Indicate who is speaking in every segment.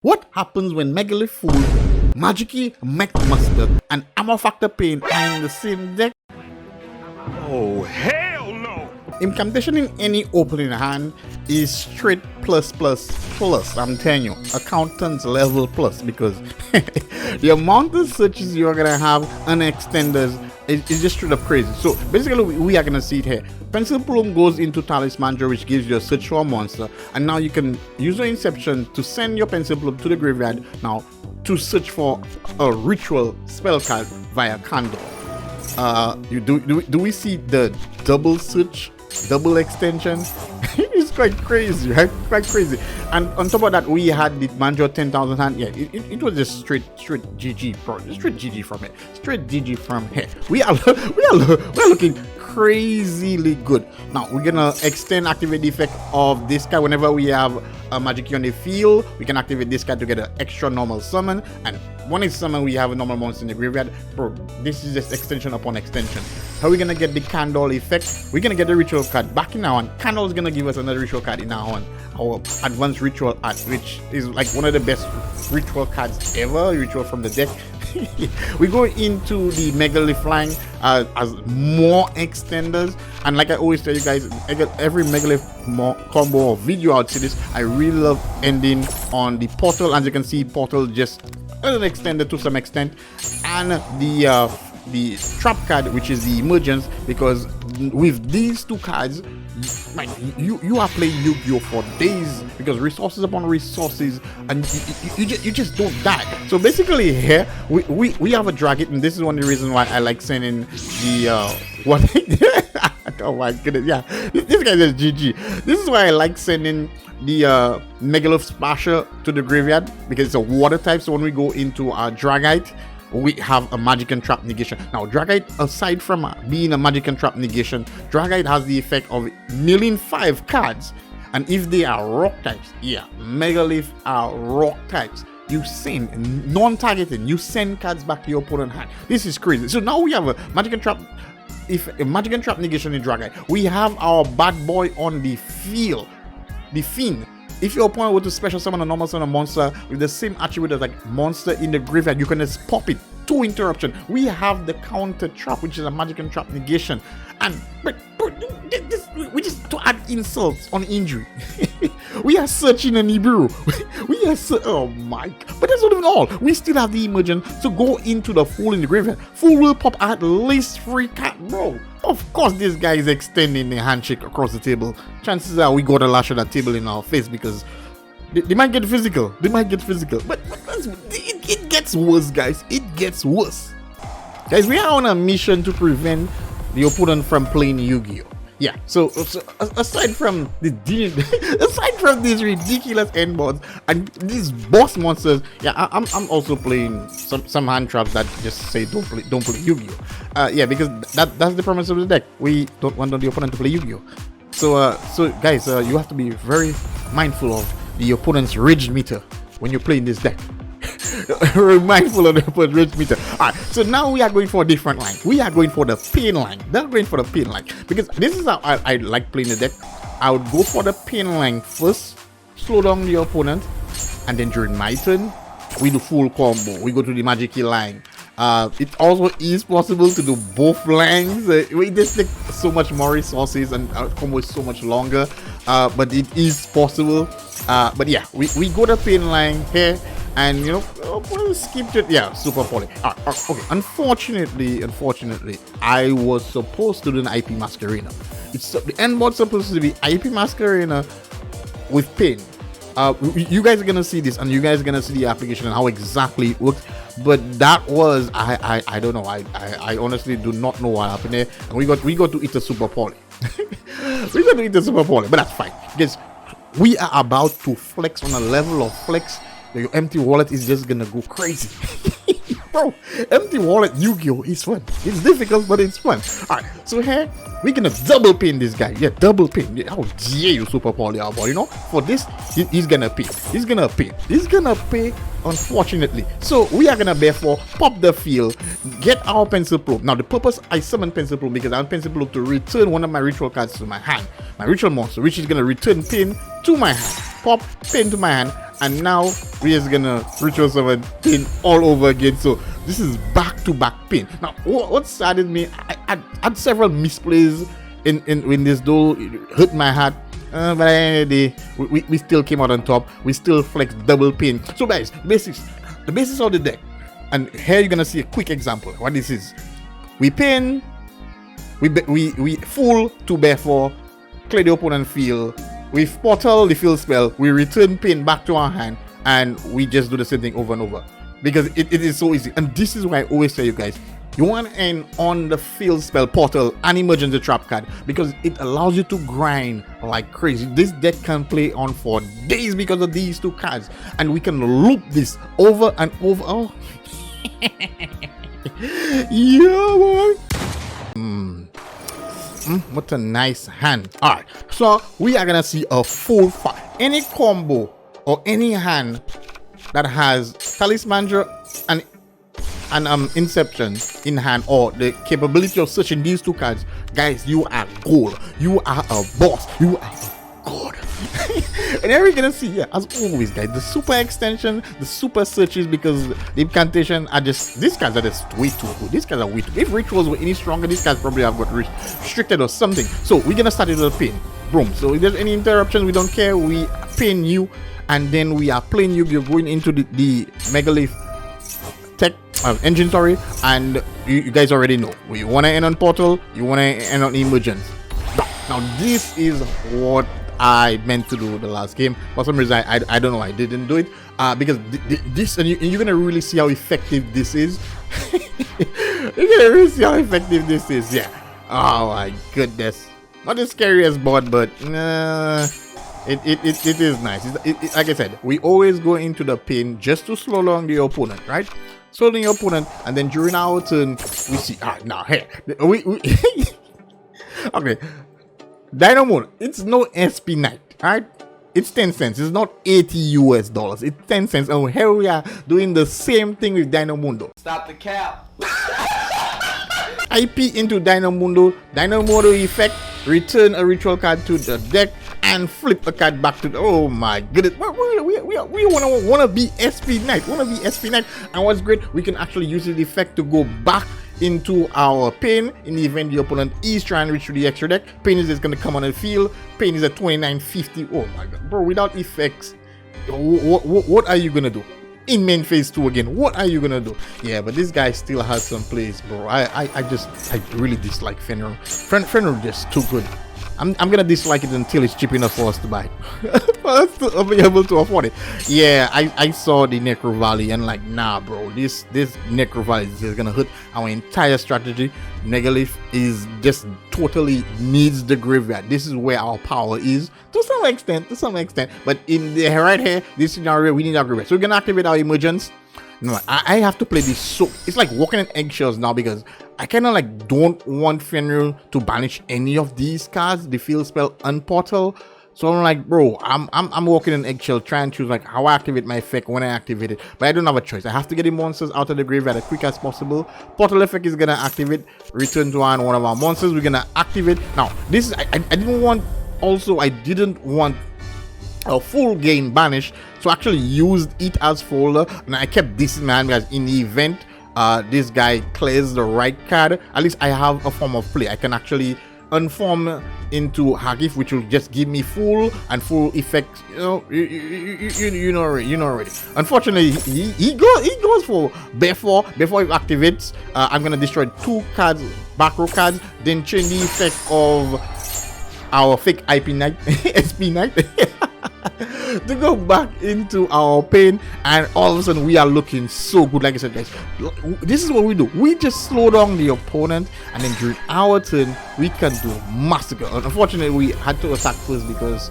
Speaker 1: What happens when Megalith Magikey, Mustard, and Amorphactor Pain are in the same deck?
Speaker 2: Oh, hell no!
Speaker 1: Incantation in any opening hand is straight plus. I'm telling you, accountant's level plus, because the amount of searches you're gonna have and extenders is just straight up crazy. So basically, we are gonna see it here. Pencil Plume goes into Talisman Draw, which gives you a search for a monster, and now you can use your Inception to send your Pencil Plume to the graveyard now to search for a ritual spell card via candle. Do we see the double search, double extension? It's quite crazy, right? Quite crazy. And on top of that, we had the Manjo 10,000 hand. Yeah, it was just straight GG, straight GG from it. Straight GG from here. We are looking crazily good. Now we're gonna extend activate the effect of this guy. Whenever we have a Magikey on the field, we can activate this guy to get an extra normal summon, and when it's summoned we have a normal monster in the graveyard. Bro, this is just extension upon extension. How are we gonna get the candle effect? We're gonna get the ritual card back in our hand. Candle is gonna give us another ritual card in our hand, our advanced ritual art, which is like one of the best ritual cards ever, ritual from the deck. We go into the Megalith line as more extenders, and like I always tell you guys, every Megalith combo or video out to this, I really love ending on the portal. As you can see, portal just an extender to some extent, and the trap card, which is the emergence, because with these two cards, man, you are playing Yugioh for days, because resources upon resources, and you just don't die. So basically here we have a drag it, and this is one of the reasons why I like sending the what oh my goodness, yeah, this guy is GG. This is why I like sending the Megalith Splasher to the graveyard, because it's a water type. So when we go into our Dragite, we have a magic and trap negation. Now Dragite, aside from being a magic and trap negation, Dragite has the effect of milling 5 cards, and if they are rock types, yeah, Megalith are rock types, you send non-targeting, you send cards back to your opponent's hand. This is crazy. So now we have a magic and trap, if a magic and trap negation in Dragite. We have our bad boy on the field, the Fiend. If your opponent were to special summon a normal summon a monster with the same attribute as like monster in the graveyard, you can just pop it. 2 interruption. We have the counter trap, which is a magic and trap negation, and but this, we just to add insults on injury. We are searching an Nibiru. We are oh my god! But that's not even all. We still have the emergence to go into the Fool in the graveyard. Fool will pop at least 3 cards, bro. Of course, this guy is extending the handshake across the table. Chances are we got a lash at that table in our face, because they might get physical. They might get physical. But it gets worse, guys. It gets worse. Guys, we are on a mission to prevent the opponent from playing Yu-Gi-Oh! Yeah, so aside from aside from these ridiculous endboards and these boss monsters, yeah, I'm also playing some hand traps that just say don't play Yu-Gi-Oh! Yeah, because that's the premise of the deck. We don't want the opponent to play Yu-Gi-Oh! So guys, you have to be very mindful of the opponent's rage meter when you're playing this deck. Very mindful of the opponent's rage meter. Alright, so now we are going for a different line. We are going for the pain line. They're going for the pain line, because this is how I like playing the deck. I would go for the pain line first, slow down the opponent, and then during my turn, we do full combo. We go to the Magikey line. It also is possible to do both lines. We just take so much more resources, and our combo is so much longer, but it is possible. But yeah, we go the pain line here, and you know, we'll skip it. Yeah, super poly. Okay. Unfortunately, I was supposed to do an IP Masquerena. It's the end board supposed to be IP Masquerena with pain. You guys are gonna see this, and you guys are gonna see the application and how exactly it worked. But that was I don't know. I honestly do not know what happened there. And we got to eat a super poly. We got to eat a super poly, but that's fine, because we are about to flex on a level of flex. Your empty wallet is just gonna go crazy. Bro, empty wallet Yu-Gi-Oh! Is fun. It's difficult, but it's fun. Alright, so here we're gonna double pin this guy. Yeah, double pin. Yeah, how dare you, super poly, boy? You know, for this, he's gonna pay. He's gonna pay, unfortunately. So we are gonna therefore pop the field, get our Pencil Plume. Now the purpose I summon Pencil Plume, because I want Pencil Plume to return one of my ritual cards to my hand, my ritual monster, which is gonna return pin to my hand. Pop pin to my hand, and now we're just gonna ritual summon Pain all over again. So this is back-to-back Pain. Now what saddened me, I had several misplays in this duel. It hurt my heart, but at the end of the day, we still came out on top. We still flexed double Pain. So guys, the basics of the deck, and here you're gonna see a quick example what this is. We Pain, we full to bear 4, clear the opponent field, we portal the field spell, we return Pain back to our hand, and we just do the same thing over and over because it is so easy. And this is why I always tell you guys, you want to end on the field spell, portal, and emergency trap card because it allows you to grind like crazy. This deck can play on for days because of these two cards, and we can loop this over and over. Oh. Yeah, boy. What a nice hand. All right, so we are gonna see a full fight. Any combo or any hand that has Talisman and Inception in hand, or the capability of searching these two cards, guys, you are gold. You are a boss. You are god. And then we're gonna see, yeah, as always, guys, the super extension, the super searches, because the incantation are just, these guys are just way too good. These guys are way too good. If rituals were any stronger, these guys probably have got restricted or something. So we're gonna start it with a Pain. Boom. So if there's any interruptions, we don't care. We Pain you, and then we are playing Yugioh, going into the Megalith tech engine, sorry, and you guys already know. We want to end on portal, you want to end on emergence. Now this is what I meant to do the last game. For some reason I don't know, I didn't do it because this, and you're gonna really see how effective this is. You're gonna really see how effective this is. Yeah, oh my goodness, not the scariest board, but it is nice. Like I said, we always go into the Pain just to slow down the opponent, right? Slow down your opponent, and then during our turn we see, now here we okay, Dino Moon, it's no SP Knight, right? It's 10 cents. It's not 80 US dollars. It's 10 cents. Oh, here we are doing the same thing with Dino Mundo.
Speaker 3: Stop the cap.
Speaker 1: IP into Dino Mundo. Dino Mundo effect. Return a ritual card to the deck and flip a card back to the. Oh my goodness. We wanna be SP Knight. Wanna be SP Knight. And what's great, we can actually use the effect to go back into our Pain in the event the opponent is trying to reach through the extra deck. Pain is just gonna come on the field. Pain is at 2950. Oh my god, bro, without effects, what are you gonna do in main phase 2 again? What are you gonna do? Yeah, but this guy still has some plays, bro. I really dislike Fenrir. Fenrir just too good. I'm gonna dislike it until it's cheap enough for us to buy it. For us to be able to afford it. Yeah, I saw the Necro Valley and like, nah, bro, this Necro Valley is just gonna hurt our entire strategy. Megalith is just totally needs the graveyard. This is where our power is to some extent. But in the right here, this scenario, we need our graveyard. So we're gonna activate our emergence. No, I have to play this, so it's like walking in eggshells now because I kind of like don't want Fenrir to banish any of these cards, the field spell and portal. So I'm like, bro, I'm walking in eggshell trying to choose like how I activate my effect when I activate it, but I don't have a choice. I have to get the monsters out of the graveyard as quick as possible. Portal effect is gonna activate, return to one of our monsters. We're gonna activate. Now this is I didn't want a full game banish, so I actually used it as folder, and I kept this in my hand because in the event this guy clears the right card, at least I have a form of play. I can actually unform into Hagif, which will just give me full effect. You know, you know already. Unfortunately, he goes for before he activates. I'm gonna destroy 2 cards, back row cards, then change the effect of our fake IP Knight, SP Knight. To go back into our Pain, and all of a sudden we are looking so good. Like I said, guys, this is what we do. We just slow down the opponent, and then during our turn we can do massacre. Unfortunately, we had to attack first because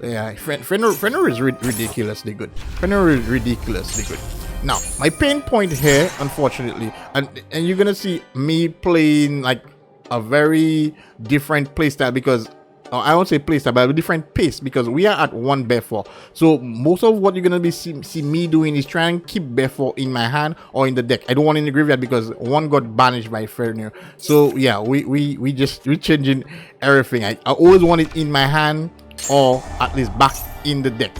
Speaker 1: yeah, Fenrir is ridiculously good. Fenrir is ridiculously good. Now my pain point here, unfortunately, and you're gonna see me playing like a very different playstyle, because I won't say playstyle, but a different pace, because we are at 1 bear 4. So most of what you're gonna be see me doing is trying to keep bear 4 in my hand or in the deck. I don't want it in the graveyard because one got banished by Fenrir. So yeah, we're changing everything. I always want it in my hand or at least back in the deck.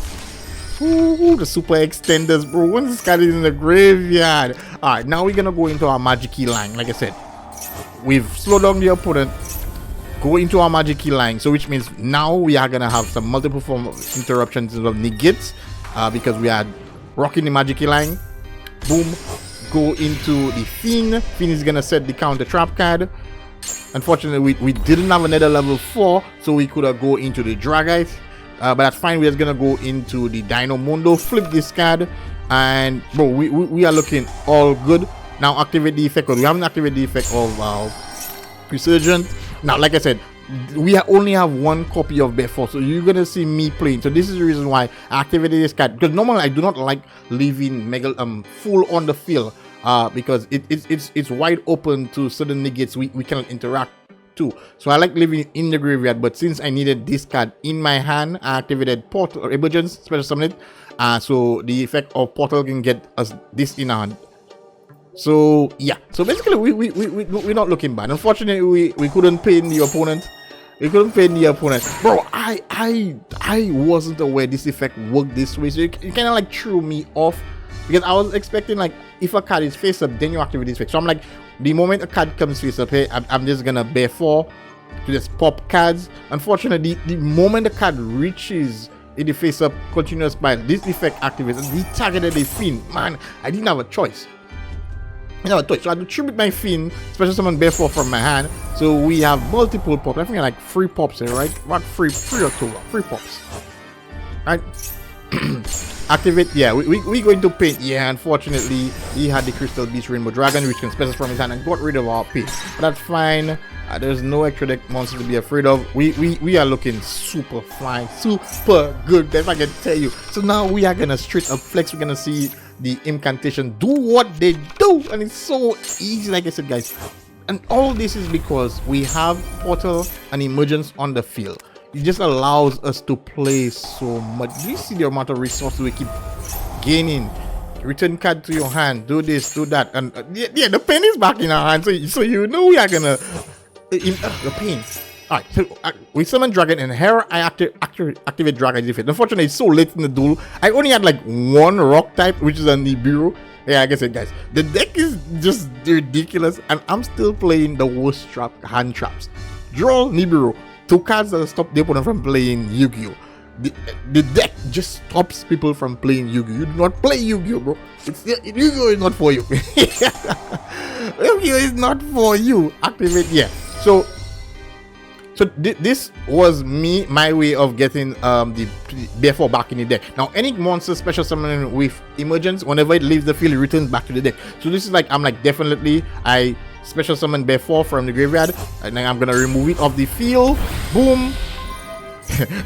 Speaker 1: Ooh, the super extenders, bro. Once this card is in the graveyard. Alright, now we're gonna go into our Magikey line. Like I said, we've slowed down the opponent. Go into our Magikey line. So which means now we are gonna have some multiple form of interruptions of negates. Because we are rocking the Magikey line. Boom. Go into the Fiend. Fiend is gonna set the counter trap card. Unfortunately, we didn't have another level 4, so we could have go into the Dragite. But that's fine. We're just gonna go into the Dino Mundo, flip this card, and bro, we are looking all good. Now activate the effect, because we haven't activated the effect of Resurgent. Now, like I said, we only have one copy of Bear 4, so you're gonna see me playing. So this is the reason why I activated this card, because normally I do not like leaving full on the field. Because it's wide open to certain negates we cannot interact to. So I like leaving it in the graveyard, but since I needed this card in my hand, I activated Portal or Emergence, special summon it. So the effect of Portal can get us this in our hand. So yeah, so basically we're not looking bad. Unfortunately, we couldn't pain the opponent. Bro, I wasn't aware this effect worked this way, so it kind of like threw me off. Because I was expecting, like, if a card is face up, then you activate this effect. So I'm like, the moment a card comes face up, hey, I'm just gonna Bear 4 to just pop cards. Unfortunately, the moment the card reaches in the face up continuous pile, this effect activates and we targeted a Fiend. Man, I didn't have a choice. So I had to tribute my Fiend, special summon Bear 4 from my hand. So we have multiple pops. I think I like 3 pops here, right? What, 3 or 2? 3 pops. Right? Activate, yeah, we going to paint. Yeah, unfortunately he had the Crystal Beast Rainbow Dragon, which can special from his hand, and got rid of our paint. But that's fine. There's no extra deck monster to be afraid of. We are looking super fine, super good, if I can tell you. So now we are gonna straight up flex. We're gonna see the incantation do what they do, and it's so easy, like I said, guys. And all this is because we have Portal and Emergence on the field. It just allows us to play so much. Do you see the amount of resources we keep gaining? Return card to your hand, do this, do that, and yeah, the pain is back in our hand, so you know we are gonna the pain. Alright, so we summon Dragon, and here I activate Dragon effect. Unfortunately, it's so late in the duel. I only had like 1 rock type, which is a Nibiru. Yeah, like I said, guys, the deck is just ridiculous, and I'm still playing the worst hand traps. Draw Nibiru. 2 cards that stop the opponent from playing Yugioh. The deck just stops people from playing Yugioh. You do not play Yugioh, bro. Yugioh is not for you. Yugioh is not for you. Activate, yeah. So this was my way of getting the Bear 4 back in the deck. Now, any monster special summon with Emergence, whenever it leaves the field, it returns back to the deck. So this is like, I'm like, definitely I special summon Bear 4 from the graveyard, and then I'm gonna remove it off the field. Boom.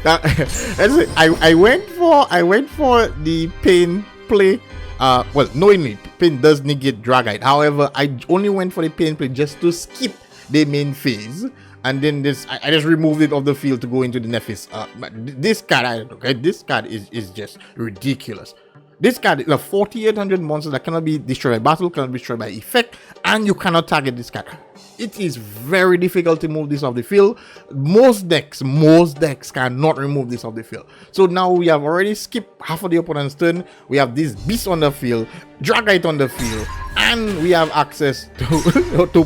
Speaker 1: That's it. I went for the Pain play. Well, knowingly Pain does negate Dragite. However, I only went for the Pain play just to skip the main phase, and then I just removed it off the field to go into the Nephis. But this card, this card is just ridiculous. This card is a 4800 monster that cannot be destroyed by battle, cannot be destroyed by effect, and you cannot target this card. It is very difficult to move this off the field. Most decks cannot remove this off the field. So now we have already skipped half of the opponent's turn. We have this beast on the field, Dragite on the field, and we have access to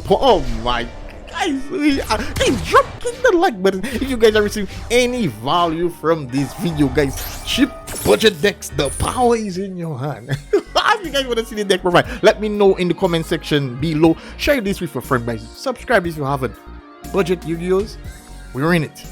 Speaker 1: oh my guys, drop the like button if you guys are receiving any value from this video, guys. Cheap budget decks, the power is in your hand. If you guys want to see the deck profile, let me know in the comment section below. Share this with your friend, guys. Subscribe if you haven't. Budget Yu-Gi-Ohs, we're in it.